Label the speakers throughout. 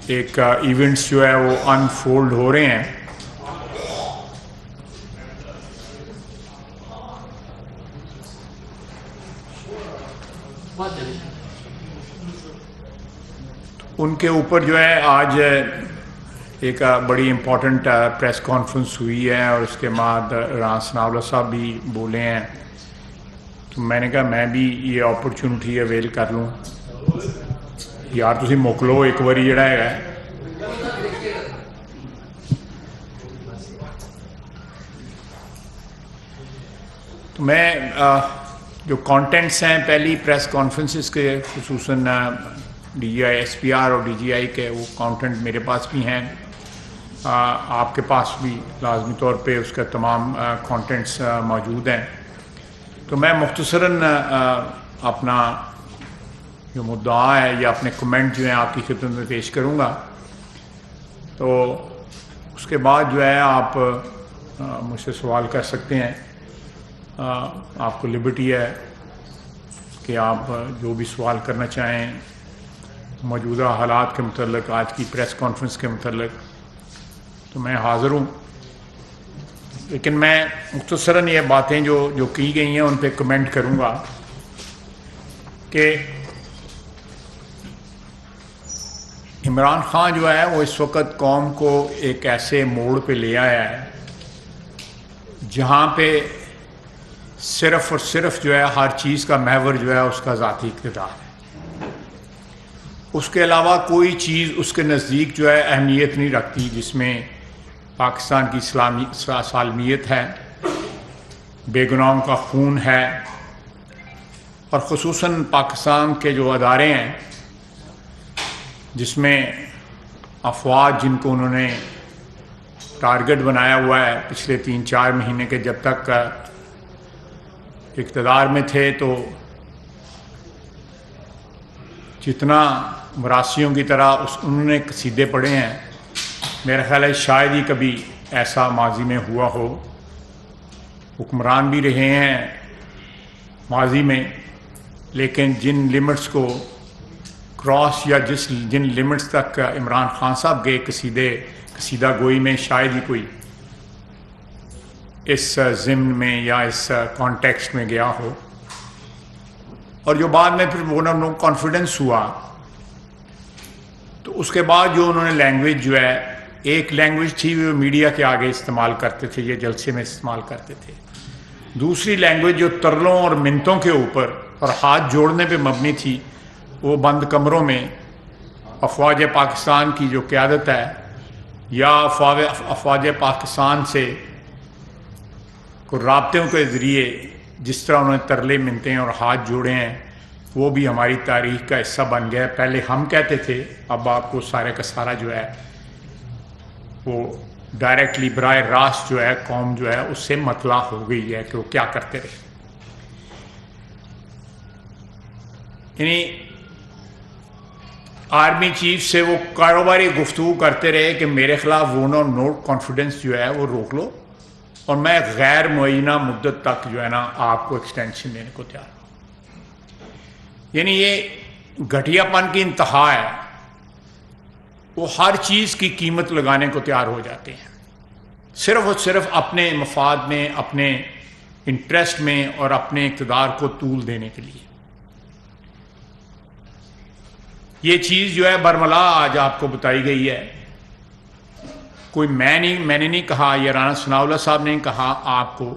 Speaker 1: ایک ایونٹس جو ہے وہ انفولڈ ہو رہے ہیں. ان کے اوپر جو ہے آج ایک بڑی امپورٹنٹ پریس کانفرنس ہوئی ہے اور اس کے بعد رانا ثناء اللہ صاحب بھی بولے ہیں. تو میں نے کہا میں بھی یہ اپرچونٹی اویل کر لوں. یار تسی موکلو ایک باری جڑا ہے. تو میں جو کانٹینٹس ہیں پہلی پریس کانفرنسز کے خصوصاً D G I S P R اور ڈی جی آئی کے وہ کانٹینٹ میرے پاس بھی ہیں. آپ کے پاس بھی لازمی طور پہ اس کا تمام کانٹینٹس موجود ہیں. تو میں مختصراً اپنا جو مدعا ہے یا اپنے کمنٹ جو ہیں آپ کی خدمت میں پیش کروں گا. تو اس کے بعد جو ہے آپ مجھ سے سوال کر سکتے ہیں. آپ کو لبرٹی ہے کہ آپ جو بھی سوال کرنا چاہیں موجودہ حالات کے متعلق، آج کی پریس کانفرنس کے متعلق، تو میں حاضر ہوں. لیکن میں مختصراً یہ باتیں جو کی گئی ہیں ان پہ کمنٹ کروں گا کہ عمران خان جو ہے وہ اس وقت قوم کو ایک ایسے موڑ پہ لے آیا ہے جہاں پہ صرف اور صرف جو ہے ہر چیز کا محور جو ہے اس کا ذاتی اقتدار ہے. اس کے علاوہ کوئی چیز اس کے نزدیک جو ہے اہمیت نہیں رکھتی جس میں پاکستان کی سالمیت ہے، بے گناہوں کا خون ہے، اور خصوصاً پاکستان کے جو ادارے ہیں جس میں افواج جن کو انہوں نے ٹارگٹ بنایا ہوا ہے پچھلے 3-4 مہینے کے جب تک اقتدار میں تھے، تو جتنا مراسیوں کی طرح انہوں نے قصیدے پڑھے ہیں، میرا خیال ہے شاید ہی کبھی ایسا ماضی میں ہوا ہو. حکمران بھی رہے ہیں ماضی میں، لیکن جن لمٹس کو کراس یا جن لمٹس تک عمران خان صاحب گئے قصیدہ گوئی میں، شاید ہی کوئی اس ضمن میں یا اس کانٹیکسٹ میں گیا ہو. اور جو بعد میں پھر وہ نو کانفیڈنس ہوا، تو اس کے بعد جو انہوں نے لینگویج جو ہے، ایک لینگویج تھی وہ میڈیا کے آگے استعمال کرتے تھے، یہ جلسے میں استعمال کرتے تھے. دوسری لینگویج جو ترلوں اور منتوں کے اوپر اور ہاتھ جوڑنے پہ مبنی تھی، وہ بند کمروں میں افواج پاکستان کی جو قیادت ہے یا افواج پاکستان سے رابطوں کے ذریعے جس طرح انہوں نے ترلے منتیں اور ہاتھ جوڑے ہیں، وہ بھی ہماری تاریخ کا حصہ بن گیا ہے. پہلے ہم کہتے تھے، اب آپ کو سارے کا سارا جو ہے وہ ڈائریکٹلی براہ راست جو ہے قوم جو ہے اس سے مطلع ہو گئی ہے کہ وہ کیا کرتے رہے. یعنی آرمی چیف سے وہ کاروباری گفتگو کرتے رہے کہ میرے خلاف ووٹ نوٹ کانفیڈنس جو ہے وہ روک لو اور میں غیر معینہ مدت تک جو ہے نا آپ کو ایکسٹینشن دینے کو تیار ہوں. یعنی یہ گھٹیا پن کی انتہا ہے. وہ ہر چیز کی قیمت لگانے کو تیار ہو جاتے ہیں، صرف اور صرف اپنے مفاد میں، اپنے انٹرسٹ میں اور اپنے اقتدار کو طول دینے کے لیے. یہ چیز جو ہے برملا آج آپ کو بتائی گئی ہے. کوئی میں نے نہیں کہا، یہ رانا ثناء اللہ صاحب نے کہا، آپ کو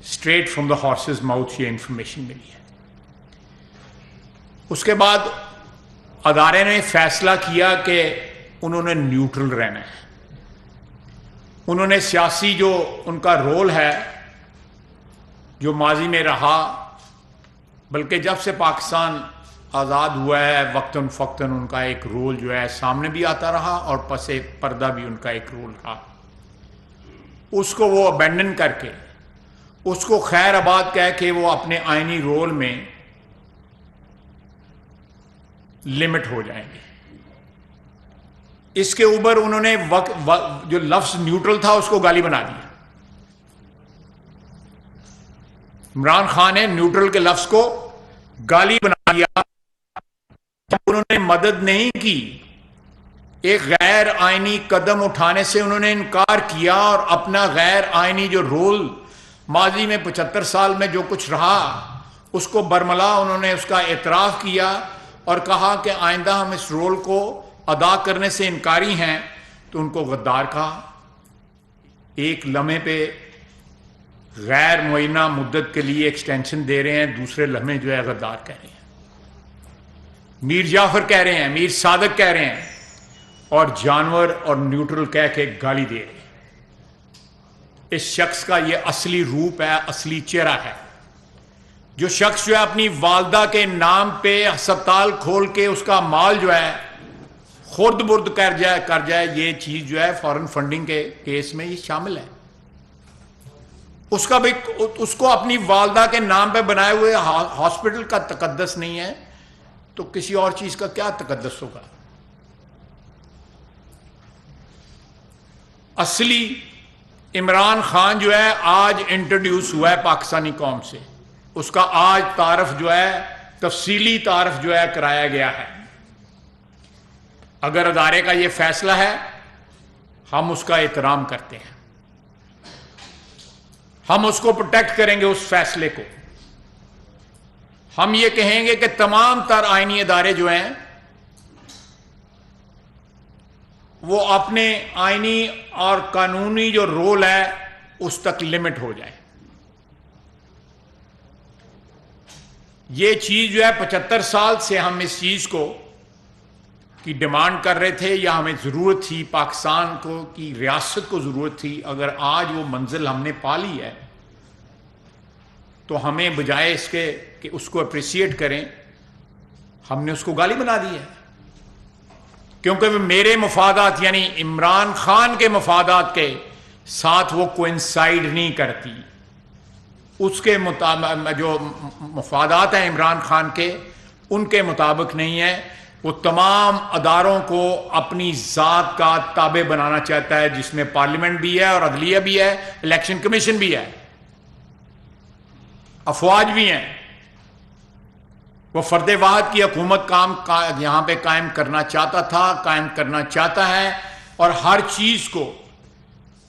Speaker 1: straight from the horse's mouth یہ انفارمیشن ملی ہے. اس کے بعد ادارے نے فیصلہ کیا کہ انہوں نے نیوٹرل رہنا ہے. انہوں نے سیاسی جو ان کا رول ہے جو ماضی میں رہا، بلکہ جب سے پاکستان آزاد ہوا ہے وقتاً فوقتاً ان کا ایک رول جو ہے سامنے بھی آتا رہا اور پس پردہ بھی ان کا ایک رول رہا. اس کو وہ ابینڈن کر کے، اس کو خیر آباد کہہ کے وہ اپنے آئینی رول میں لمٹ ہو جائیں گے. اس کے اوپر انہوں نے جو لفظ نیوٹرل تھا اس کو گالی بنا دیا. عمران خان نے نیوٹرل کے لفظ کو گالی بنا دیا. انہوں نے مدد نہیں کی، ایک غیر آئینی قدم اٹھانے سے انہوں نے انکار کیا اور اپنا غیر آئینی جو رول ماضی میں 75 سال میں جو کچھ رہا اس کو برملا انہوں نے اس کا اعتراف کیا اور کہا کہ آئندہ ہم اس رول کو ادا کرنے سے انکاری ہیں، تو ان کو غدار کہا۔ ایک لمحے پہ غیر معینہ مدت کے لیے ایکسٹینشن دے رہے ہیں، دوسرے لمحے جو ہے غدار کہہ رہے ہیں، میر جعفر کہہ رہے ہیں، میر صادق کہہ رہے ہیں، اور جانور اور نیوٹرل کہہ کے گالی دے رہے ہیں۔ اس شخص کا یہ اصلی روپ ہے، اصلی چہرہ ہے۔ جو شخص جو ہے اپنی والدہ کے نام پہ ہسپتال کھول کے اس کا مال جو ہے خرد برد کر جائے، یہ چیز جو ہے فارن فنڈنگ کے کیس میں یہ شامل ہے۔ اس کا بھی اس کو اپنی والدہ کے نام پہ بنائے ہوئے ہاسپٹل کا تقدس نہیں ہے تو کسی اور چیز کا کیا تقدس ہوگا؟ اصلی عمران خان جو ہے آج انٹروڈیوس ہوا ہے پاکستانی قوم سے، اس کا آج تعارف جو ہے تفصیلی تعارف جو ہے کرایا گیا ہے۔ اگر ادارے کا یہ فیصلہ ہے ہم اس کا احترام کرتے ہیں، ہم اس کو پروٹیکٹ کریں گے اس فیصلے کو۔ ہم یہ کہیں گے کہ تمام تر آئینی ادارے جو ہیں وہ اپنے آئینی اور قانونی جو رول ہے اس تک لمٹ ہو جائے۔ یہ چیز جو ہے 75 سال سے ہم اس چیز کو کی ڈیمانڈ کر رہے تھے، یا ہمیں ضرورت تھی، پاکستان کو کی ریاست کو ضرورت تھی۔ اگر آج وہ منزل ہم نے پا لی ہے تو ہمیں بجائے اس کے کہ اس کو اپریشیٹ کریں، ہم نے اس کو گالی بنا دی ہے، کیونکہ وہ میرے مفادات یعنی عمران خان کے مفادات کے ساتھ وہ کوئنسائیڈ نہیں کرتی۔ اس کے مطابق جو مفادات ہیں عمران خان کے ان کے مطابق نہیں ہے۔ وہ تمام اداروں کو اپنی ذات کا تابع بنانا چاہتا ہے، جس میں پارلیمنٹ بھی ہے اور عدلیہ بھی ہے، الیکشن کمیشن بھی ہے، افواج بھی ہیں۔ وہ فرد واحد کی حکومت یہاں پہ قائم کرنا چاہتا تھا، قائم کرنا چاہتا ہے، اور ہر چیز کو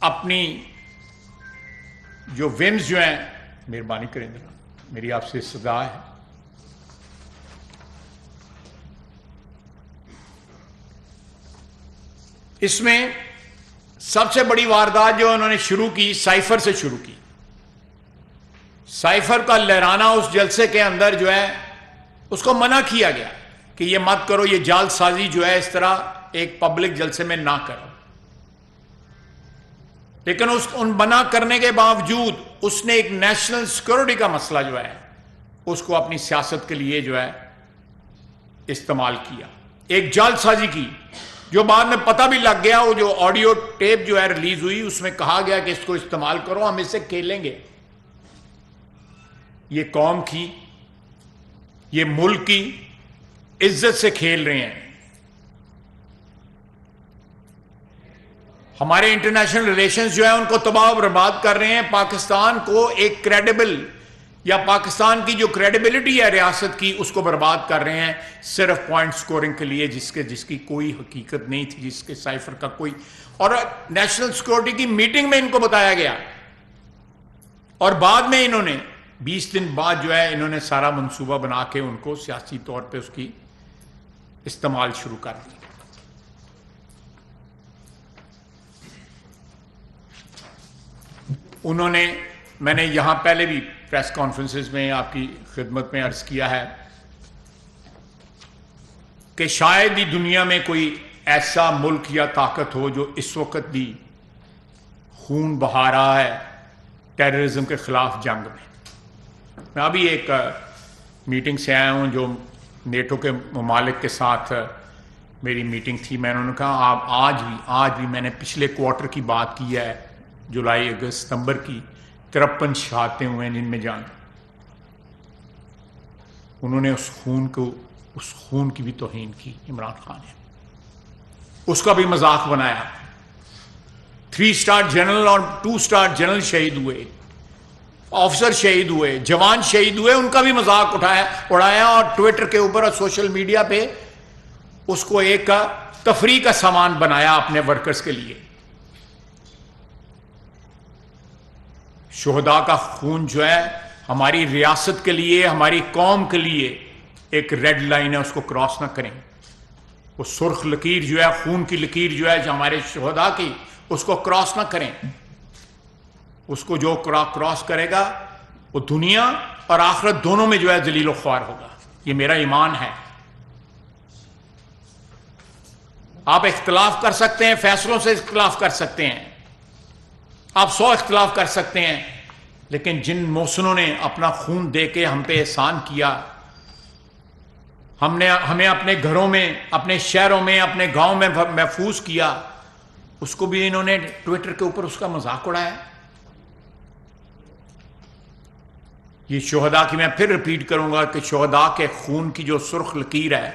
Speaker 1: اپنی جو ومز جو ہیں، مہربانی کریں ذرا میری آپ سے صدا ہے، اس میں سب سے بڑی واردات جو انہوں نے شروع کی سائفر سے شروع کی۔ سائفر کا لہرانا اس جلسے کے اندر جو ہے اس کو منع کیا گیا کہ یہ مت کرو، یہ جال سازی جو ہے اس طرح ایک پبلک جلسے میں نہ کرو۔ لیکن ان منع کرنے کے باوجود اس نے ایک نیشنل سیکورٹی کا مسئلہ جو ہے اس کو اپنی سیاست کے لیے جو ہے استعمال کیا، ایک جال سازی کی، جو بعد میں پتہ بھی لگ گیا۔ وہ جو آڈیو ٹیپ جو ہے ریلیز ہوئی اس میں کہا گیا کہ اس کو استعمال کرو، ہم اس سے کھیلیں گے۔ یہ قوم کی، یہ ملک کی عزت سے کھیل رہے ہیں۔ ہمارے انٹرنیشنل ریلیشنز جو ہیں ان کو تباہ و برباد کر رہے ہیں۔ پاکستان کو ایک کریڈیبل یا پاکستان کی جو کریڈیبلٹی ہے ریاست کی اس کو برباد کر رہے ہیں، صرف پوائنٹ سکورنگ کے لیے، جس کی کوئی حقیقت نہیں تھی، جس کے سائفر کا کوئی۔ اور نیشنل سیکورٹی کی میٹنگ میں ان کو بتایا گیا، اور بعد میں انہوں نے 20 دن بعد جو ہے انہوں نے سارا منصوبہ بنا کے ان کو سیاسی طور پہ اس کی استعمال شروع کر دی۔ انہوں نے، میں نے یہاں پہلے بھی پریس کانفرنسز میں آپ کی خدمت میں عرض کیا ہے کہ شاید ہی دنیا میں کوئی ایسا ملک یا طاقت ہو جو اس وقت بھی خون بہا رہا ہے ٹیررزم کے خلاف جنگ میں۔ میں ابھی ایک میٹنگ سے آیا ہوں جو نیٹو کے ممالک کے ساتھ میری میٹنگ تھی۔ میں نے کہا آپ آج بھی میں نے پچھلے کوارٹر کی بات کی ہے، جولائی اگست ستمبر کی 53 شہادتیں ہوئے ہیں جن میں جان۔ انہوں نے اس خون کی بھی توہین کی عمران خان نے، اس کا بھی مذاق بنایا۔ 3 سٹار جنرل اور 2 سٹار جنرل شہید ہوئے، آفیسر شہید ہوئے، جوان شہید ہوئے، ان کا بھی مذاق اڑایا، اور ٹویٹر کے اوپر اور سوشل میڈیا پہ اس کو ایک تفریح کا سامان بنایا اپنے ورکرز کے لیے. شہداء کا خون جو ہے ہماری ریاست کے لیے، ہماری قوم کے لیے ایک ریڈ لائن ہے، اس کو کراس نہ کریں. وہ سرخ لکیر جو ہے، خون کی لکیر جو ہے جو ہمارے شہداء کی، اس کو کراس نہ کریں. اس کو جو کراس کرے گا وہ دنیا اور آخرت دونوں میں جو ہے ذلیل و خوار ہوگا. یہ میرا ایمان ہے. آپ اختلاف کر سکتے ہیں، فیصلوں سے اختلاف کر سکتے ہیں، آپ 100 اختلاف کر سکتے ہیں، لیکن جن محسنوں نے اپنا خون دے کے ہم پہ احسان کیا، ہمیں اپنے گھروں میں، اپنے شہروں میں، اپنے گاؤں میں محفوظ کیا، اس کو بھی انہوں نے ٹویٹر کے اوپر اس کا مذاق اڑایا. یہ شہداء کی، میں پھر ریپیٹ کروں گا کہ شہداء کے خون کی جو سرخ لکیر ہے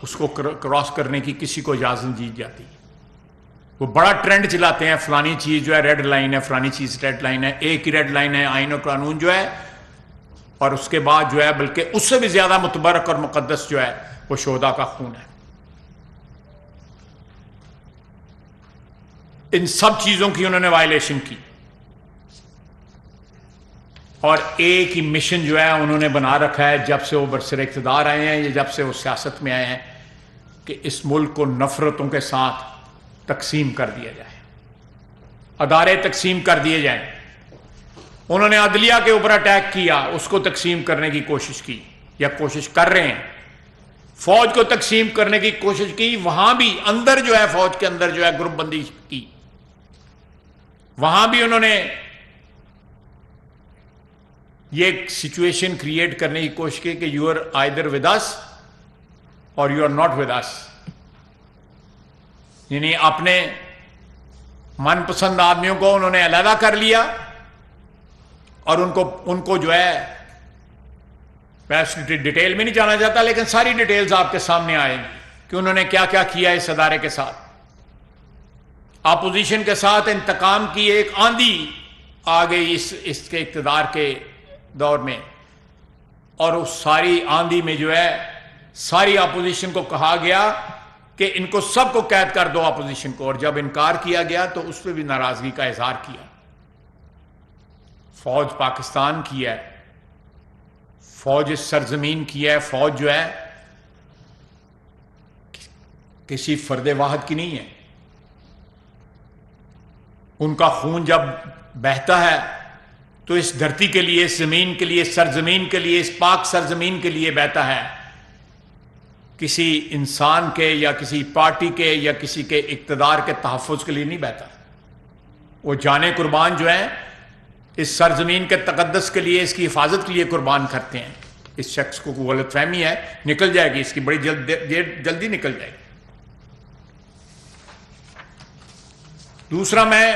Speaker 1: اس کو کراس کرنے کی کسی کو اجازت نہیں دی جاتی. وہ بڑا ٹرینڈ چلاتے ہیں، فلانی چیز جو ہے ریڈ لائن ہے، فلانی چیز ریڈ لائن ہے. ایک ہی ریڈ لائن ہے آئین و قانون جو ہے، اور اس کے بعد جو ہے بلکہ اس سے بھی زیادہ متبرک اور مقدس جو ہے وہ شہداء کا خون ہے. ان سب چیزوں کی انہوں نے وائلیشن کی، اور ایک ہی مشن جو ہے انہوں نے بنا رکھا ہے جب سے وہ برسر اقتدار آئے ہیں یا جب سے وہ سیاست میں آئے ہیں، کہ اس ملک کو نفرتوں کے ساتھ تقسیم کر دیا جائے، ادارے تقسیم کر دیے جائیں. انہوں نے عدلیہ کے اوپر اٹیک کیا، اس کو تقسیم کرنے کی کوشش کی یا کوشش کر رہے ہیں. فوج کو تقسیم کرنے کی کوشش کی، وہاں بھی اندر جو ہے فوج کے اندر جو ہے گروپ بندی کی، وہاں بھی انہوں نے یہ ایک سچویشن کریٹ کرنے کی کوشش کی کہ you are either with us or you are not with us. یعنی اپنے من پسند آدمیوں کو انہوں نے علیحدہ کر لیا، اور ان کو جو ہے، میں ڈیٹیل میں نہیں جانا چاہتا لیکن ساری ڈیٹیلز آپ کے سامنے آئیں گی کہ انہوں نے کیا کیا کیا اس ادارے کے ساتھ. اپوزیشن کے ساتھ انتقام کی ایک آندھی آ گئی اس کے اقتدار کے دور میں، اور اس ساری آندھی میں جو ہے ساری اپوزیشن کو کہا گیا کہ ان کو سب کو قید کر دو اپوزیشن کو، اور جب انکار کیا گیا تو اس پہ بھی ناراضگی کا اظہار کیا. فوج پاکستان کی ہے، فوج اس سرزمین کی ہے، فوج جو ہے کسی فرد واحد کی نہیں ہے. ان کا خون جب بہتا ہے تو اس دھرتی کے لیے، اس زمین کے لیے، اس سرزمین کے لیے، اس پاک سرزمین کے لیے بہتا ہے، کسی انسان کے یا کسی پارٹی کے یا کسی کے اقتدار کے تحفظ کے لیے نہیں بہتا. وہ جانیں قربان جو ہیں اس سرزمین کے تقدس کے لیے، اس کی حفاظت کے لیے قربان کرتے ہیں. اس شخص کو غلط فہمی ہے، نکل جائے گی، اس کی بڑی جلدی نکل جائے گی. دوسرا، میں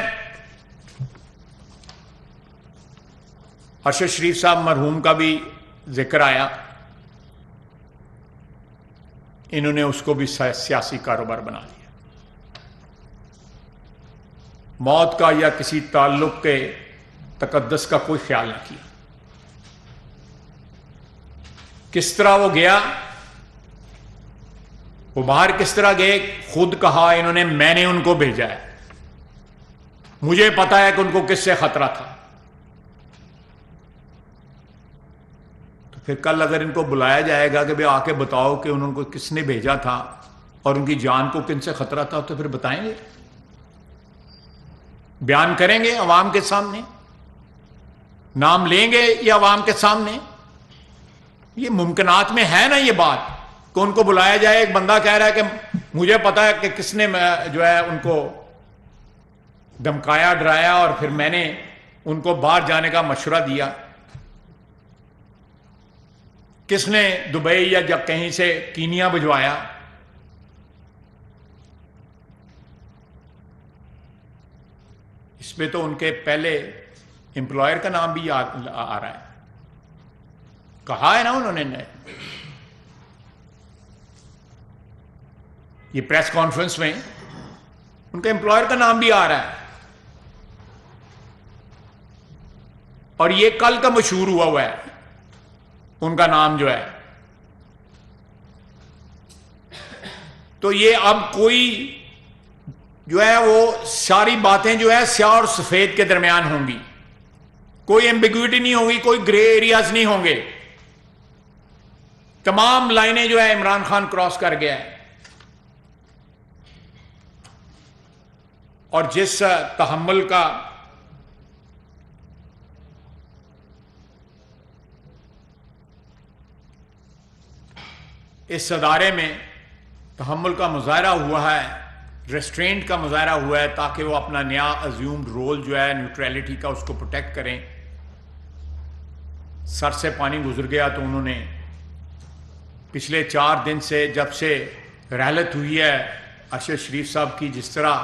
Speaker 1: ارشد شریف صاحب مرحوم کا بھی ذکر آیا، انہوں نے اس کو بھی سیاسی کاروبار بنا لیا. موت کا یا کسی تعلق کے تقدس کا کوئی خیال نہ کیا. کس طرح وہ گیا، وہ باہر کس طرح گئے، خود کہا انہوں نے میں نے ان کو بھیجا ہے، مجھے پتا ہے کہ ان کو کس سے خطرہ تھا. تو پھر کل اگر ان کو بلایا جائے گا کہ بھئی آ کے بتاؤ کہ انہوں کو کس نے بھیجا تھا اور ان کی جان کو کن سے خطرہ تھا، تو پھر بتائیں گے، بیان کریں گے عوام کے سامنے، نام لیں گے یہ عوام کے سامنے. یہ ممکنات میں ہے نا یہ بات کہ ان کو بلایا جائے. ایک بندہ کہہ رہا ہے کہ مجھے پتا ہے کہ کس نے جو ہے ان کو دھمکایا، ڈرایا، اور پھر میں نے ان کو باہر جانے کا مشورہ دیا. کس نے دبئی یا جب کہیں سے کینیا بھجوایا. اس پہ تو ان کے پہلے امپلائر کا نام بھی آ رہا ہے، کہا ہے نا انہوں نے. یہ پریس کانفرنس میں ان کے امپلائر کا نام بھی آ رہا ہے، اور یہ کل کا مشہور ہوا ہے ان کا نام جو ہے. تو یہ اب کوئی جو ہے وہ ساری باتیں جو ہے سیاہ اور سفید کے درمیان ہوں گی, کوئی ایمبیگوٹی نہیں ہوگی, کوئی گرے ایریاز نہیں ہوں گے. تمام لائنیں جو ہے عمران خان کراس کر گیا ہے. اور جس تحمل کا اس ادارے میں تحمل کا مظاہرہ ہوا ہے, ریسٹرینٹ کا مظاہرہ ہوا ہے, تاکہ وہ اپنا نیا ازیومڈ رول جو ہے نیوٹریلٹی کا اس کو پروٹیکٹ کریں. سر سے پانی گزر گیا تو انہوں نے پچھلے 4 دن سے جب سے رحلت ہوئی ہے ارشد شریف صاحب کی, جس طرح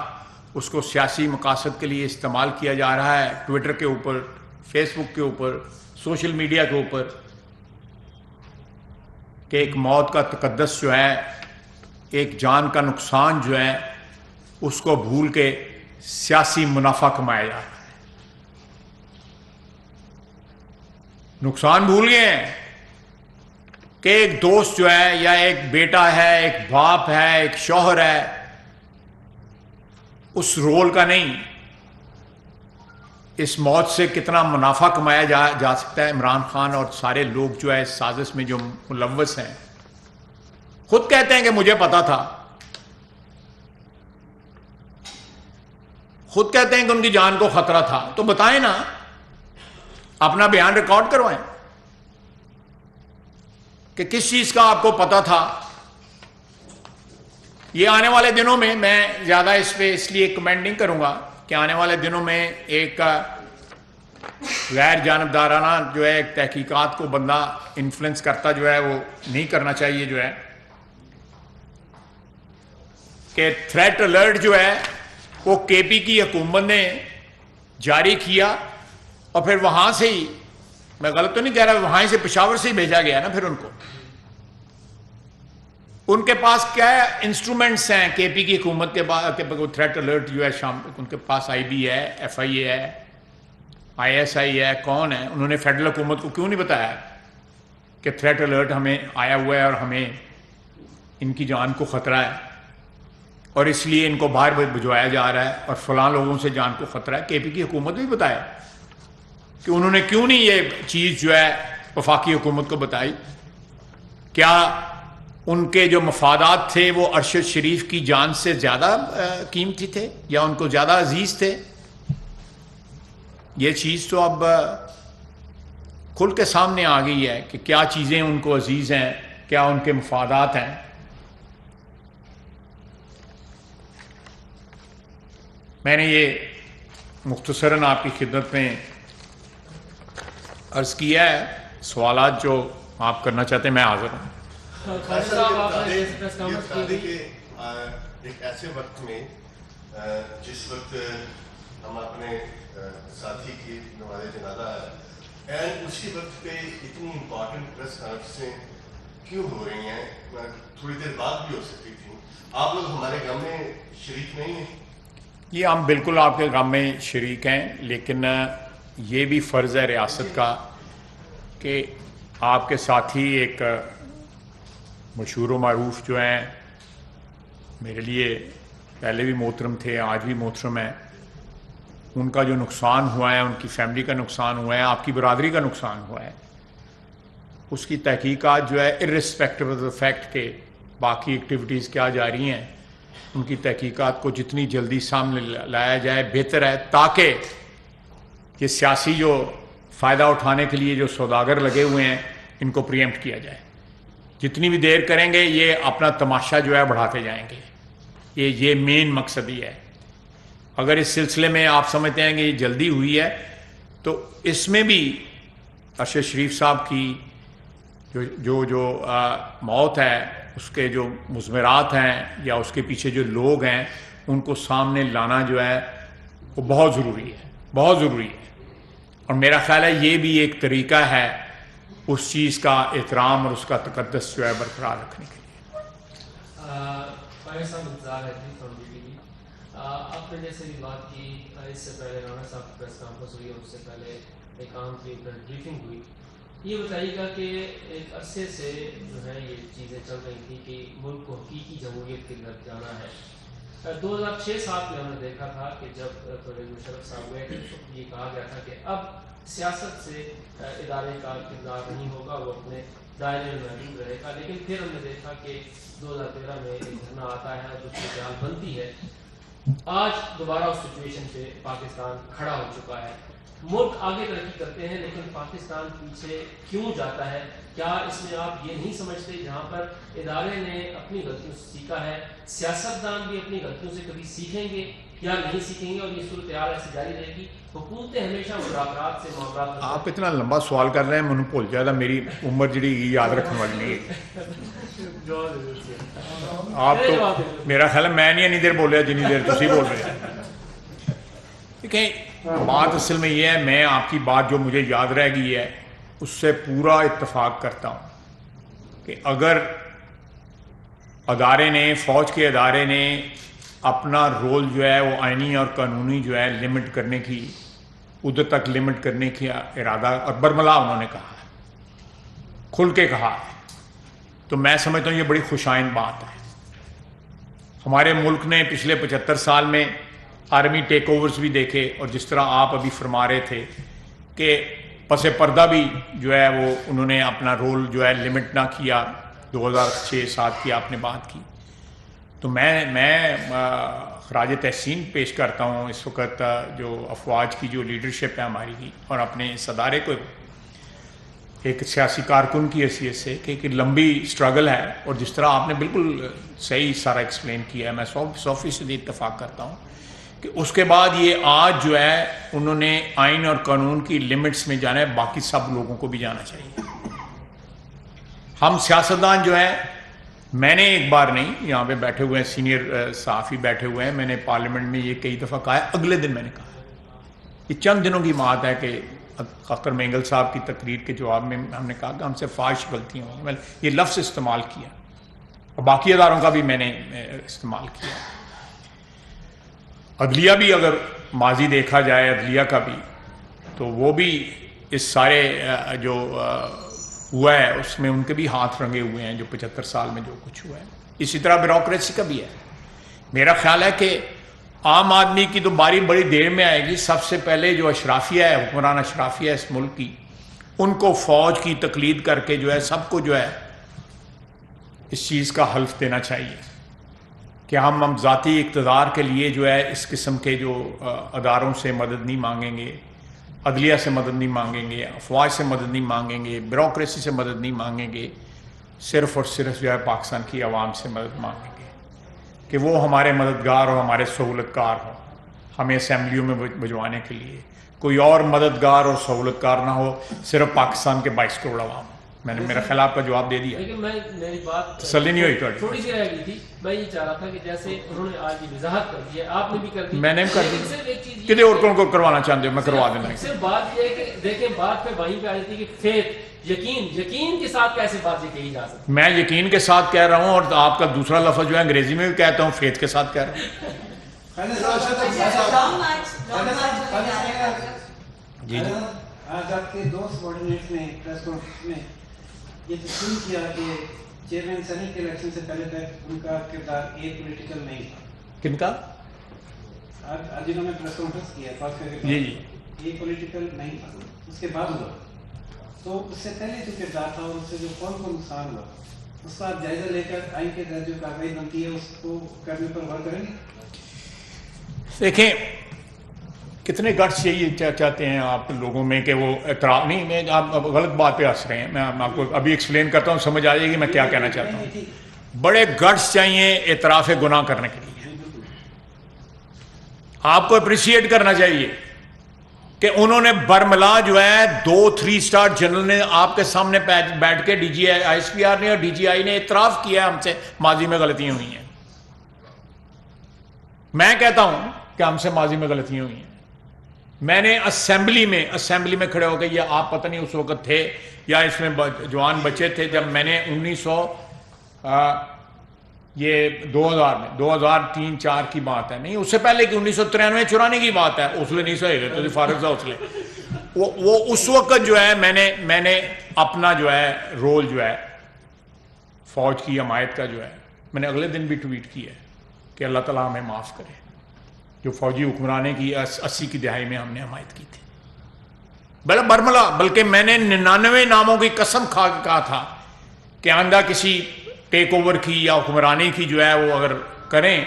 Speaker 1: اس کو سیاسی مقاصد کے لیے استعمال کیا جا رہا ہے, ٹویٹر کے اوپر, فیس بک کے اوپر, سوشل میڈیا کے اوپر, کہ ایک موت کا تقدس جو ہے, ایک جان کا نقصان جو ہے, اس کو بھول کے سیاسی منافع کمایا جا رہا ہے. نقصان بھول گئے ہیں کہ ایک دوست جو ہے, یا ایک بیٹا ہے, ایک باپ ہے, ایک شوہر ہے, اس رول کا نہیں, اس موت سے کتنا منافع کمایا جا سکتا ہے. عمران خان اور سارے لوگ جو ہے اس سازش میں جو ملوث ہیں, خود کہتے ہیں کہ مجھے پتا تھا, خود کہتے ہیں کہ ان کی جان کو خطرہ تھا. تو بتائیں نا, اپنا بیان ریکارڈ کروائیں کہ کس چیز کا آپ کو پتا تھا. یہ آنے والے دنوں میں, میں زیادہ اس پہ اس لیے کمنٹ نہیں کروں گا کہ آنے والے دنوں میں ایک غیر جانبدارانہ جو ہے ایک تحقیقات کو بندہ انفلوئنس کرتا جو ہے وہ نہیں کرنا چاہیے. جو ہے کہ تھریٹ الرٹ جو ہے وہ کے پی کی حکومت نے جاری کیا, اور پھر وہاں سے ہی, میں غلط تو نہیں کہہ رہا, وہاں سے پشاور سے ہی بھیجا گیا نا. پھر ان کے پاس کیا انسٹرومنٹس ہیں کے پی کی حکومت کے بعد, تھریٹ الرٹ جو ہے ان کے پاس آئی بی ہے, ایف آئی اے ہے, آئی ایس آئی ہے, کون ہے. انہوں نے فیڈرل حکومت کو کیوں نہیں بتایا کہ تھریٹ الرٹ ہمیں آیا ہوا ہے اور ہمیں ان کی جان کو خطرہ ہے, اور اس لیے ان کو باہر بھجوایا جا رہا ہے, اور فلاں لوگوں سے جان کو خطرہ ہے. کے پی کی حکومت بھی بتایا کہ انہوں نے کیوں نہیں یہ چیز جو ہے وفاقی حکومت کو بتائی. کیا ان کے جو مفادات تھے وہ ارشد شریف کی جان سے زیادہ قیمتی تھے, یا ان کو زیادہ عزیز تھے؟ یہ چیز تو اب کھل کے سامنے آ گئی ہے کہ کیا چیزیں ان کو عزیز ہیں, کیا ان کے مفادات ہیں. میں نے یہ مختصراً آپ کی خدمت میں عرض کیا ہے. سوالات جو آپ کرنا چاہتے ہیں میں حاضر ہوں.
Speaker 2: ایک ایسے وقت میں جس وقت ہم اپنے ساتھی کی نماز جنازہ ہے, اینڈ اسی وقت پہ اتنی امپورٹنٹ پریس کانفرنسیں کیوں ہو رہی ہیں, تھوڑی دیر بعد بھی ہو سکتی تھیں. آپ لوگ ہمارے غم میں شریک نہیں ہیں؟
Speaker 1: یہ ہم بالکل آپ کے غم میں شریک ہیں, لیکن یہ بھی فرض ہے ریاست کا کہ آپ کے ساتھی ایک مشہور و معروف جو ہیں, میرے لیے پہلے بھی محترم تھے, آج بھی محترم ہیں, ان کا جو نقصان ہوا ہے, ان کی فیملی کا نقصان ہوا ہے, آپ کی برادری کا نقصان ہوا ہے, اس کی تحقیقات جو ہے ارسپیکٹو آف دا فیکٹ کہ باقی ایکٹیویٹیز کیا جاری ہیں, ان کی تحقیقات کو جتنی جلدی سامنے لایا جائے بہتر ہے, تاکہ یہ سیاسی جو فائدہ اٹھانے کے لیے جو سوداگر لگے ہوئے ہیں ان کو پریمپٹ کیا جائے. جتنی بھی دیر کریں گے یہ اپنا تماشا جو ہے بڑھاتے جائیں گے. یہ مین مقصد ہی ہے. اگر اس سلسلے میں آپ سمجھتے ہیں کہ یہ جلدی ہوئی ہے, تو اس میں بھی ارشد شریف صاحب کی جو موت ہے, اس کے جو مضمرات ہیں یا اس کے پیچھے جو لوگ ہیں, ان کو سامنے لانا جو ہے وہ بہت ضروری ہے, بہت ضروری ہے. اور میرا خیال ہے یہ بھی ایک طریقہ ہے اس چیز کا احترام اور اس کا تقدس جو ہے برقرار رکھنے کے لیے.
Speaker 3: آپ نے جیسے بھی بات کی, اس سے پہلے رانا صاحب کی پریس کانفرنس ہوئی اور اس سے پہلے ایک عام کی بریفنگ ہوئی, یہ بتائیے گا کہ ایک عرصے سے جو ہے یہ چیزیں چل رہی تھیں کہ ملک کو حقیقی جمہوریت کی طرف جانا ہے. 2006-7 میں ہم نے دیکھا تھا کہ جب پرویز مشرف صاحب ہوئے تھے تو یہ کہا گیا تھا کہ اب سیاست سے ادارے کا کردار نہیں ہوگا, وہ اپنے دائرے میں محدود رہے گا. لیکن پھر ہم نے دیکھا کہ 2013 میں ایک دھرنا آتا ہے اور دوسری جان بنتی ہے. آج دوبارہ اس سچویشن پہ پاکستان کھڑا ہو چکا ہے. ملک آگے ترقی کرتے ہیں لیکن پاکستان پیچھے کیوں جاتا ہے؟ کیا اس میں آپ یہ نہیں سمجھتے جہاں پر ادارے نے اپنی غلطیوں سے سیکھا ہے, سیاستدان بھی اپنی غلطیوں سے کبھی سیکھیں گے یا نہیں سیکھیں گے اور یہ صورتحال ایسی جاری رہے گی؟ حکومتیں ہمیشہ مذاکرات سے معاملات.
Speaker 1: آپ اتنا لمبا سوال کر رہے ہیں, مجھے بھول جاتا میری عمر جڑی یاد رکھنے والی نہیں ہے. آپ تو میرا خیال ہے میں نہیں دیر بول رہا جنی دیر تسی بول رہے ہیں. دیکھیں بات اصل میں یہ ہے, میں آپ کی بات جو مجھے یاد رہ گئی ہے اس سے پورا اتفاق کرتا ہوں کہ اگر ادارے نے, فوج کے ادارے نے اپنا رول جو ہے وہ آئینی اور قانونی جو ہے لمٹ کرنے کی, ادھر تک لمٹ کرنے کی ارادہ اور برملا انہوں نے کہا ہے, کھل کے کہا ہے, تو میں سمجھتا ہوں یہ بڑی خوشائند بات ہے. ہمارے ملک نے پچھلے 75 سال میں آرمی ٹیک اوورز بھی دیکھے, اور جس طرح آپ ابھی فرما رہے تھے کہ پس پردہ بھی جو ہے وہ انہوں نے اپنا رول جو ہے لمٹ نہ کیا. 2006-7 کی آپ نے بات کی, تو میں خراج تحسین پیش کرتا ہوں اس وقت جو افواج کی جو لیڈرشپ ہے ہماری کی, اور اپنے اس ادارے کو ایک سیاسی کارکن کی حیثیت سے کہ ایک لمبی اسٹرگل ہے. اور جس طرح آپ نے بالکل صحیح سارا ایکسپلین کیا ہے, میں 100% اتفاق کرتا ہوں کہ اس کے بعد یہ آج جو ہے انہوں نے آئین اور قانون کی لمٹس میں جانا ہے, باقی سب لوگوں کو بھی جانا چاہیے. ہم سیاستدان جو ہیں, میں نے ایک بار نہیں, یہاں پہ بیٹھے ہوئے ہیں سینئر صحافی بیٹھے ہوئے ہیں, میں نے پارلیمنٹ میں یہ کئی دفعہ کہا ہے, اگلے دن میں نے کہا, یہ چند دنوں کی بات ہے کہ اختر مینگل صاحب کی تقریر کے جواب میں ہم نے کہا کہ ہم سے فاحش غلطیاں ہوئی, میں یہ لفظ استعمال کیا, اور باقی اداروں کا بھی میں نے استعمال کیا. عدلیہ بھی اگر ماضی دیکھا جائے عدلیہ کا بھی, تو وہ بھی اس سارے جو ہوا ہے اس میں ان کے بھی ہاتھ رنگے ہوئے ہیں, جو 75 سال میں جو کچھ ہوا ہے. اسی طرح بیوروکریسی کا بھی ہے. میرا خیال ہے کہ عام آدمی کی تو باری بڑی دیر میں آئے گی. سب سے پہلے جو اشرافیہ ہے, حکمران اشرافیہ ہے اس ملک کی, ان کو فوج کی تقلید کر کے جو ہے سب کو جو ہے اس چیز کا حلف دینا چاہیے کہ ہم ذاتی اقتدار کے لیے جو ہے اس قسم کے جو اداروں سے مدد نہیں مانگیں گے, عدلیہ سے مدد نہیں مانگیں گے, افواج سے مدد نہیں مانگیں گے, بیوروکریسی سے مدد نہیں مانگیں گے, صرف اور صرف جو ہے پاکستان کی عوام سے مدد مانگیں گے کہ وہ ہمارے مددگار اور ہمارے سہولت کار ہوں, ہمیں اسمبلیوں میں بھجوانے کے لیے. کوئی اور مددگار اور سہولت کار نہ ہو, صرف پاکستان کے 22 کروڑ عوام. میں نے میرا خیال آپ کا جواب دے دیا.
Speaker 3: لیکن میری بات
Speaker 1: تسلی نہیں ہوئی
Speaker 3: تھوڑی سی رہ گئی تھی. میں یہ چاہ رہا تھا کہ جیسے انہوں نے آج یہ وضاحت کر دی ہے, آپ نے بھی کر دی,
Speaker 1: میں نے کر دی,
Speaker 3: صرف ایک چیز
Speaker 1: کتنے اور کو کروانا چاہتے ہو, میں کروا دینا.
Speaker 3: صرف بات یہ ہے کہ دیکھیں بات پہ وہیں پہ آ جاتی ہے کہ فیتھ, یقین کے ساتھ کیسے بات یہ کہی جا سکتی.
Speaker 1: میں یقین کے ساتھ کہہ رہا ہوں, اور آپ کا دوسرا لفظ جو ہے انگریزی میں بھی کہتا ہوں, فیتھ کے ساتھ کہہ رہا ہوں. جی جی
Speaker 4: آج آپ کے دو سبارڈینیٹس نے پریس کانفرنس میں یہ تسلیم کیا کہ چیئرمین سینٹ کے الیکشن سے پہلے تک ان کا کردار پولیٹیکل نہیں تھا.
Speaker 1: کن کا؟
Speaker 4: آج انہوں نے پریس کانفرنس کیا
Speaker 1: جی جی,
Speaker 4: یہ پولیٹیکل نہیں تھا. اس کے بعد ہوا, تو اس سے پہلے جو کردار تھا اور اس سے جو کون کو نقصان ہوا, اس کا آپ جائزہ لے کر آئین کے تحت جو کارروائی بنتی ہے اس کو کرنے پر غور کریں گے.
Speaker 1: دیکھیں کتنے گٹس یہ چاہتے ہیں آپ لوگوں میں کہ وہ اعتراف نہیں, میں آپ غلط بات پہ ہنس رہے ہیں, میں آپ کو ابھی ایکسپلین کرتا ہوں, سمجھ آ جائے گی میں کیا کہنا چاہتا ہوں. بڑے گٹس چاہیے اعتراف گناہ کرنے کے لیے. آپ کو اپریشیٹ کرنا چاہیے کہ انہوں نے برملا جو ہے 2-3 اسٹار جنرل نے آپ کے سامنے بیٹھ کے D G I S P R نے اور ڈی جی آئی نے اعتراف کیا ہم سے ماضی میں غلطیاں ہوئی ہیں. میں کہتا ہوں کہ ہم سے ماضی میں غلطیاں ہوئی ہیں. میں نے اسمبلی میں کھڑے ہو گئے, یہ آپ پتہ نہیں اس وقت تھے یا اس میں جوان بچے تھے, جب میں نے 2003-4 کی بات ہے, نہیں اس سے پہلے کہ 1993-94 کی بات ہے, اسلے نہیں سہے گئے تو فارغ تھا اسلے. وہ اس وقت جو ہے میں نے اپنا جو ہے رول جو ہے فوج کی حمایت کا جو ہے میں نے اگلے دن بھی ٹویٹ کیا ہے کہ اللہ تعالیٰ ہمیں معاف کرے جو فوجی حکمرانے کی 80 کی دہائی میں ہم نے حمایت کی تھی. بلا برملا بلکہ میں نے 99 ناموں کی قسم کھا کے کہا تھا کہ آئندہ کسی ٹیک اوور کی یا حکمرانی کی جو ہے وہ اگر کریں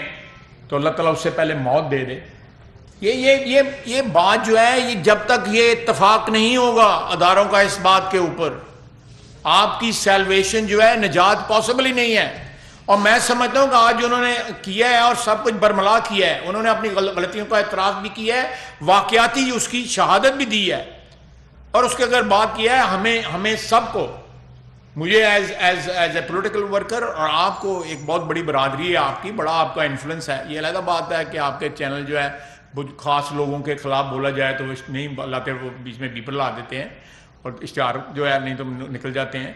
Speaker 1: تو اللہ تعالیٰ اس سے پہلے موت دے دے. یہ بات جو ہے یہ جب تک یہ اتفاق نہیں ہوگا اداروں کا اس بات کے اوپر آپ کی سیلویشن جو ہے نجات پاسبل ہی نہیں ہے. اور میں سمجھتا ہوں کہ آج انہوں نے کیا ہے اور سب کچھ برملا کیا ہے, انہوں نے اپنی غلطیوں کا اعتراف بھی کیا ہے, واقعاتی اس کی شہادت بھی دی ہے, اور اس کے اگر بات کیا ہے ہمیں سب کو, مجھے ایز اے پولیٹیکل ورکر اور آپ کو, ایک بہت بڑی برادری ہے آپ کی, بڑا آپ کا انفلوئنس ہے. یہ علیحدہ بات ہے کہ آپ کے چینل جو ہے خاص لوگوں کے خلاف بولا جائے تو نہیں لاتے, وہ بیچ میں بیپر لا دیتے ہیں اور اشتہار جو ہے نہیں تو نکل جاتے ہیں.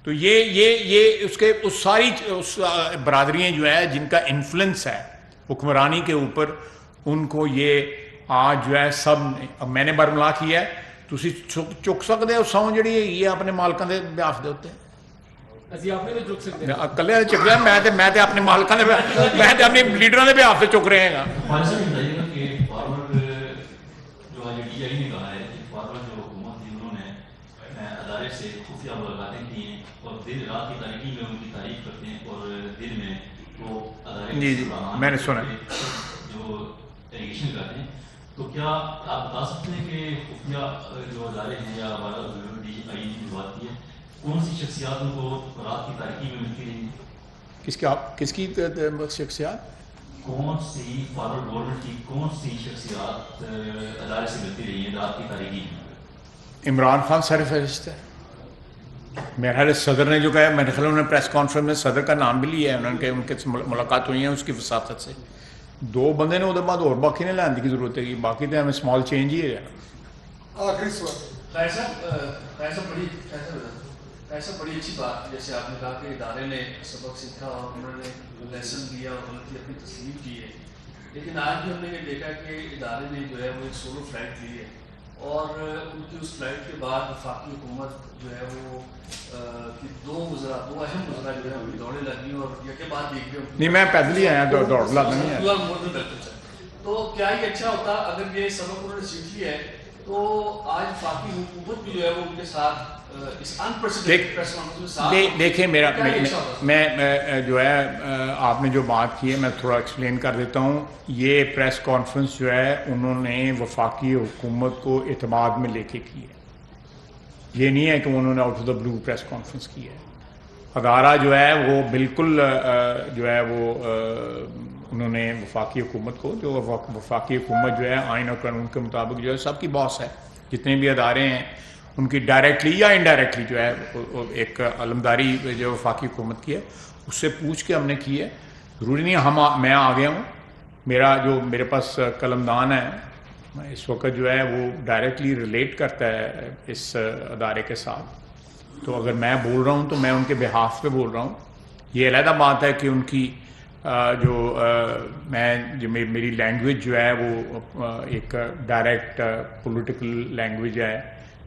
Speaker 1: تو یہ اس ساری برادریاں جو ہے جن کا انفلوئنس ہے حکمرانی کے اوپر, ان کو یہ آج جو ہے سب اب میں نے برملا کیا ہے تسی چک سکتے ہو سو جڑی یہ اپنے مالکاں دے بیاف دے ہوتے ہیں
Speaker 3: ਅਸੀਂ ਆਪਣੇ ਵੀ ਚੁੱਕ ਸਕਦੇ ਹਾਂ.
Speaker 1: کلے چک رہا میں تے اپنے مالکاں دے میں تے اپنے لیڈراں دے بیاف تے چک رہے ہیں.
Speaker 5: ہمارے ساتھ بتائیے گا کہ فارورڈ جو آج ڈی آئی نے کہا ہے کہ فارورڈ جو حکومت تھی انہوں نے ادارے سے خفیہ ملاقاتیں کی ہیں اور دن رات کی تاریکی میں ان کی تعریف کرتے ہیں اور دن میں وہ ادارے
Speaker 1: جی میں نے سنا
Speaker 5: جو ایلیگیشن کرتے ہیں. تو کیا آپ بتا سکتے ہیں کہ خفیہ جو ادارے ہیں یا ڈی آئی کی بات کی ہے کون سی شخصیات ان کو رات کی تاریکی میں ملتی رہی ہیں؟
Speaker 1: کس کی شخصیات
Speaker 5: کون سی فارورڈ گورنمنٹ کی کون سی شخصیات ادارے سے ملتی رہی ہیں رات کی تاریکی میں؟
Speaker 1: عمران خان سر فہرست ہے. میرا خیال صدر نے جو کہا ہے, میرے خیال انہوں نے پریس کانفرنس میں صدر کا نام بھی لیا ہے, ان کے ملاقات ہوئی ہیں اس کی وساطت سے. دو بندے نے وہ بعد اور باقی نے لانے کی ضرورت ہے, باقی تو ہمیں اسمال چینج ہی ہے.
Speaker 6: آخری سوال ایسا بڑی اچھی بات جیسے آپ نے کہا کہ ادارے نے سبق سیکھا اور انہوں نے لیسن دیا اور غلطی اپنی تسلیم کی ہے, لیکن آج بھی ہم نے یہ دیکھا کہ ادارے نے جو ہے وہ ایک سولو فلائٹ لی ہے اور ان کی اس فلائٹ کے بعد وفاقی حکومت جو ہے وہ دو اہم وزراء جو ہے وہ دوڑنے لگی اور یہ کے بعد دیکھ
Speaker 1: نہیں میں پیدل ہی آیا دوڑ لاتا نہیں ہے.
Speaker 6: تو کیا یہ اچھا ہوتا اگر یہ سبق انہوں نے سیکھ لیا ہے تو آج وفاقی حکومت بھی جو ہے وہ ان کے ساتھ
Speaker 1: دیکھیں میں جو ہے آپ نے جو بات کی ہے میں تھوڑا ایکسپلین کر دیتا ہوں. یہ پریس کانفرنس جو ہے انہوں نے وفاقی حکومت کو اعتماد میں لے کے کی ہے, یہ نہیں ہے کہ انہوں نے out of the blue press conference کی ہے. ادارہ جو ہے وہ بالکل جو ہے وہ انہوں نے وفاقی حکومت کو, جو وفاقی حکومت جو ہے آئین اور قانون کے مطابق جو ہے سب کی باس ہے, جتنے بھی ادارے ہیں ان کی ڈائریکٹلی یا انڈائریکٹلی جو ہے ایک علمداری جو وفاقی حکومت کی ہے اس سے پوچھ کے ہم نے کی ہے. ضروری نہیں میں آ گیا ہوں, میرے پاس قلمدان ہے اس وقت جو ہے وہ ڈائریکٹلی ریلیٹ کرتا ہے اس ادارے کے ساتھ, تو اگر میں بول رہا ہوں تو میں ان کے بہاف پہ بول رہا ہوں. یہ علیحدہ بات ہے کہ ان کی میری لینگویج جو ہے وہ ایک ڈائریکٹ پولیٹیکل لینگویج ہے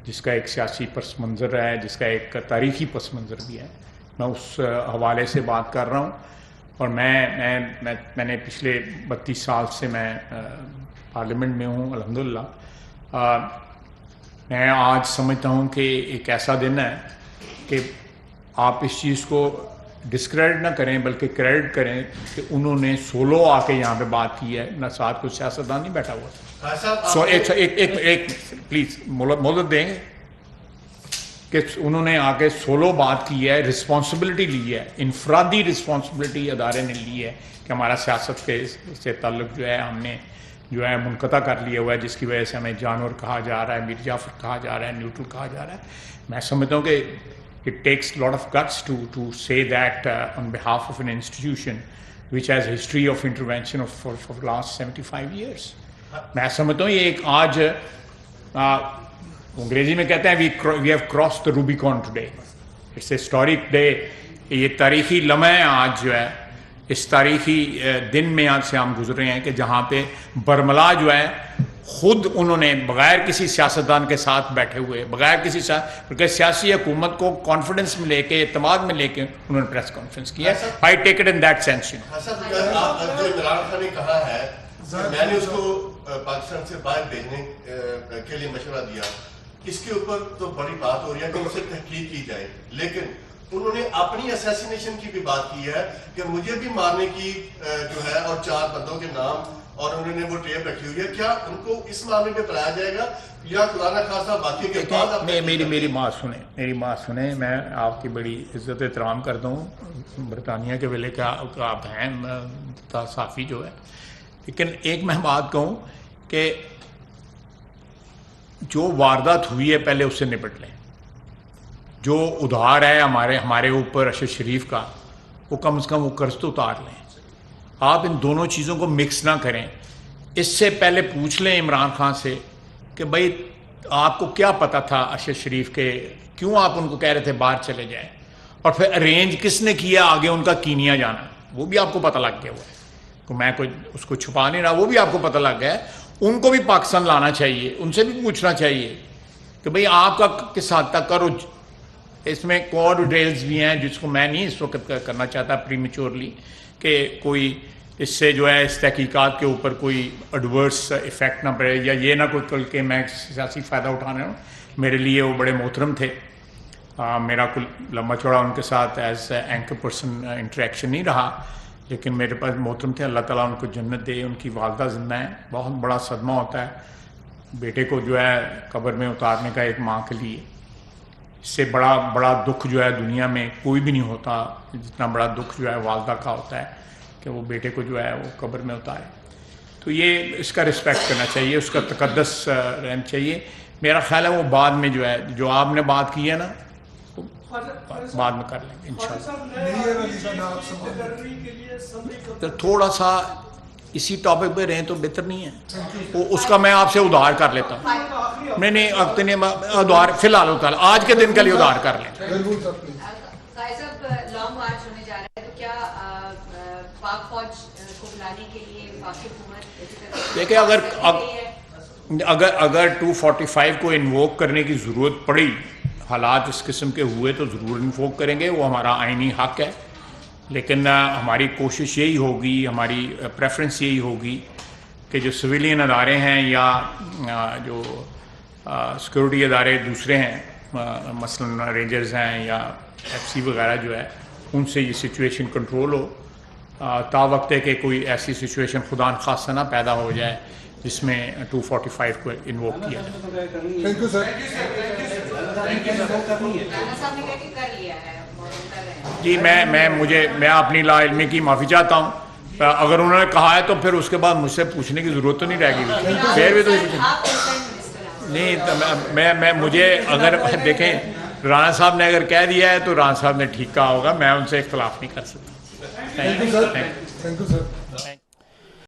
Speaker 1: جس کا ایک سیاسی پس منظر ہے, جس کا ایک تاریخی پس منظر بھی ہے. میں اس حوالے سے بات کر رہا ہوں اور میں نے پچھلے 32 سال سے میں پارلیمنٹ میں ہوں الحمدللہ. میں آج سمجھتا ہوں کہ ایک ایسا دن ہے کہ آپ اس چیز کو ڈسکریڈٹ نہ کریں بلکہ کریڈٹ کریں کہ انہوں نے سولو آ کے یہاں پہ بات کی ہے, نہ ساتھ کوئی سیاستدان نہیں بیٹھا ہوا. ایک پلیز مہلت دیں گے کہ انہوں نے آ کے سولو بات کی ہے, رسپانسبلٹی لی ہے, انفرادی رسپانسبلٹی ادارے نے لی ہے کہ ہمارا سیاست کے سے تعلق جو ہے ہم نے جو ہے منقطع کر لیا ہوا ہے, جس کی وجہ سے ہمیں جانور کہا جا رہا ہے, میر جعفر کہا جا رہا ہے, نیوٹرل کہا جا رہا ہے. میں سمجھتا ہوں کہ it takes a lot of guts to say that on behalf of an institution which has a history of intervention for the last 75 years. میں سمجھتا ہوں یہ ایک آج انگریزی میں کہتے ہیں we have crossed the Rubicon today. It's a historic day. یہ تاریخی لمحہ ہے آج جو ہے, اس تاریخی دن میں آج سے ہم گزر رہے ہیں کہ جہاں پہ برملا جو ہے خود انہوں نے بغیر کسی سیاستدان کے ساتھ بیٹھے ہوئے، بغیر کسی بلکہ سیاسی حکومت کو کانفیڈنس میں لے کے، اعتماد میں لے کے انہوں نے پریس کانفرنس کیا ہے. I take it in that sense.
Speaker 2: جو عمران خان نے کہا ہے میں نے اس کو پاکستان سے باہر بھیجنے کے لیے مشورہ دیا، اس کے اوپر تو بڑی بات ہو رہی ہے کہ ان سے تحقیق کی جائے، لیکن انہوں نے اپنی اسیسینیشن کی بھی بات کی ہے کہ مجھے بھی مارنے کی جو ہے، اور 4 بندوں کے نام، اور انہوں نے وہ ٹیپ رکھی ہوئی ہے. کیا ان کو اس معاملے پہ بلایا جائے گا یا خدا نہ خواستہ باقی کے بعد؟
Speaker 1: میری بات سنیں، میں آپ کی بڑی عزت احترام کرتا ہوں، برطانیہ کے ویلے کا آپ ہیں صحافی جو ہے، لیکن ایک میں بات کہوں کہ جو واردات ہوئی ہے پہلے اس سے نپٹ لیں. جو ادھار ہے ہمارے اوپر ارشد شریف کا، وہ کم از کم وہ قرض تو اتار لیں. آپ ان دونوں چیزوں کو مکس نہ کریں. اس سے پہلے پوچھ لیں عمران خان سے کہ بھائی آپ کو کیا پتہ تھا ارشد شریف کے، کیوں آپ ان کو کہہ رہے تھے باہر چلے جائیں، اور پھر ارینج کس نے کیا آگے ان کا کینیا جانا، وہ بھی آپ کو پتہ لگ گیا ہوا ہے. تو میں کوئی اس کو چھپا نہیں رہا، وہ بھی آپ کو پتہ لگ گیا ہے. ان کو بھی پاکستان لانا چاہیے، ان سے بھی پوچھنا چاہیے کہ بھئی آپ کا کس حد تک کرو. اس میں اور ڈیٹیلز بھی ہیں جس کو میں نہیں اس وقت کرنا چاہتا پریمیچورلی، کہ کوئی اس سے جو ہے اس تحقیقات کے اوپر کوئی ایڈورس ایفیکٹ نہ پڑے، یا یہ نہ کوئی کہ میں سیاسی فائدہ اٹھانا ہوں. میرے لیے وہ بڑے محترم تھے، میرا کوئی لمبا چوڑا ان کے ساتھ as a anchor person interaction نہیں رہا، لیکن میرے پاس محترم تھے. اللہ تعالیٰ ان کو جنت دے. ان کی والدہ زندہ ہیں. بہت بڑا صدمہ ہوتا ہے بیٹے کو جو ہے قبر میں اتارنے کا ایک ماں کے لیے. اس سے بڑا دکھ جو ہے دنیا میں کوئی بھی نہیں ہوتا جتنا بڑا دکھ جو ہے والدہ کا ہوتا ہے کہ وہ بیٹے کو جو ہے وہ قبر میں اتارے. تو یہ اس کا رسپیکٹ کرنا چاہیے، اس کا تقدس رہنا چاہیے. میرا خیال ہے وہ بعد میں جو ہے جو آپ نے بات کی ہے نا بعد میں کر لیں گے انشاءاللہ. تو تھوڑا سا اسی ٹاپک پہ رہیں تو بہتر نہیں ہے. اس کا میں آپ سے ادھار کر لیتا ہوں. نہیں ادھار فی الحال ہوتا ہے، آج کے دن کے لیے ادھار کر لیں.
Speaker 7: قائد صاحب لانگ مارچ ہونے جا رہا ہے، تو کیا پاک فوج کو بلانے کے لیے پاک حکومت
Speaker 1: دیکھیں اگر 245 کو انووک کرنے کی ضرورت پڑی، حالات اس قسم کے ہوئے تو ضرور انووک کریں گے، وہ ہمارا آئینی حق ہے. لیکن ہماری کوشش یہی ہوگی، ہماری پریفرنس یہی ہوگی کہ جو سویلین ادارے ہیں یا جو سیکورٹی ادارے دوسرے ہیں، مثلا رینجرز ہیں یا ایف سی وغیرہ جو ہے، ان سے یہ سچویشن کنٹرول ہو تا وقت ہے کہ کوئی ایسی سچویشن خدا نخواستہ نہ پیدا ہو جائے جس میں 245 کو انووک کیا جائے.
Speaker 7: Thank you sir. رانا صاحب نے کہا کہ کر لیا ہے.
Speaker 1: جی میں اپنی لا علمی کی معافی چاہتا ہوں. اگر انہوں نے کہا ہے تو پھر اس کے بعد مجھ سے پوچھنے کی ضرورت تو نہیں رہے گی. پھر بھی تو نہیں میں مجھے اگر دیکھیں رانا صاحب نے اگر کہہ دیا ہے تو رانا صاحب نے ٹھیک کہا ہوگا، میں ان سے اختلاف نہیں کر سکتا.
Speaker 8: Thank you sir.